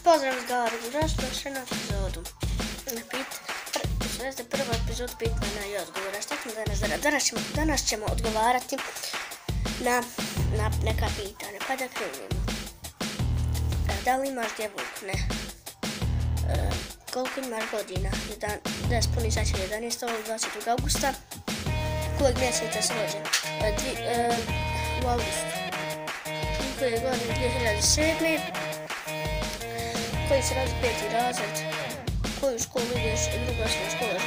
Pozdrav s Garu, došli na epizodu. Sve prvu epizodu pitanja i odgovora. Šta ćemo danas ćemo odgovarati na neka pitanja. Pa da krenemo. Da li imaš djevojku? Ne. Koliko imaš godina? Da spuni sad će 11. 20. augusta. Kojeg mjeseca si rođen? U augustu. Koje godine? 2007. Koji se radi 5. razred? Koju školu ideš? Druga osnovna škola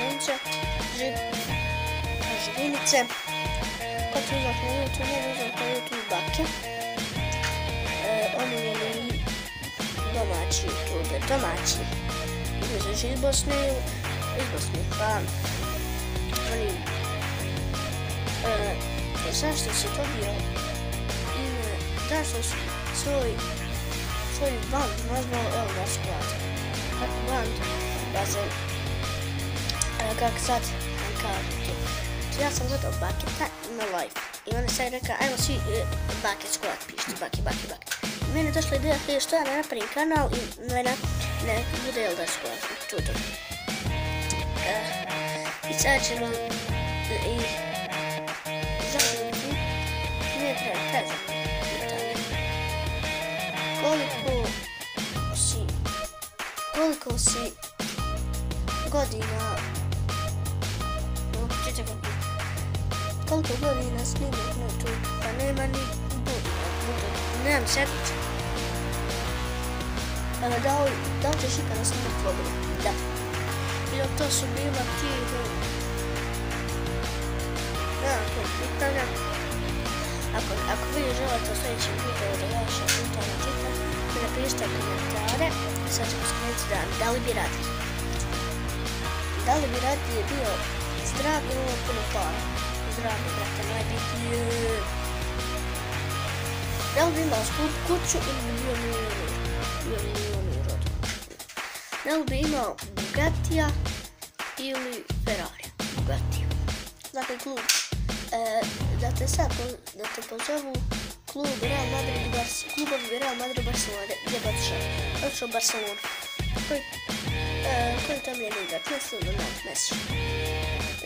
Živinice. Kako ti uzak na YouTube? Ne uzak na YouTube bake. Omiljeni domaći youtuber. Domaći. Između iz Bosne. Pa oni... Zašto si dobio ime? Zašto si svoj band nazvao Eldar Squad? Kako band? Kako sad kažem to. Ja sam gledao Bucketa in my life. I onda sam rekao, ajmo svi Bucket Squad pišti, Bucket. I meni je došla ideja što ja ne napravim kanal i ne bude Eldar Squad. Čuto. I sad ćemo i zanimljivi. Nije treba koliko si godina koliko godina snimam na YouTube? Pa nema ni nemam sedmice. Da li ćeš ikada snimati vlogove? Da. I to su bila to pitanja. Ako vi želite u sljedećem videu da ja još pitanja čitam, mi napišite komentare. Sad ćemo skrenuti da li bi radili. Da li bi radili bio zdrav ili ovo puno para? Zdrav, brate, najbitnije. Da li bi imao skup kuću ili bi bio milionir od? Da li bi imao Bugatija ili Ferrari? Bugatija. Dakle, klub. Da te pozovu klubovi Real Madrid i Barcelona. Gdje bi otišao u Barcelonu? Koji tam je liga? Messi ili Messi?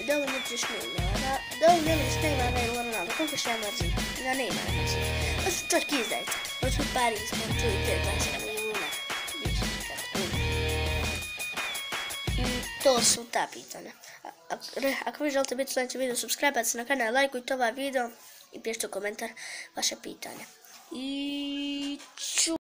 Da li mrziš Neymara? Da li ne mrziš Neymara ili Ronaldo? Koliko što ja mrzim? Ja Neymara mrzim. To su čak izdajice. To su Paris, smo čuli 15 milijuna. I to su ta pitanja. Ako vi želite biti u sljedećem videu, subscribe se na kanal, lajkujte ovaj video i pišite u komentar vaše pitanja. I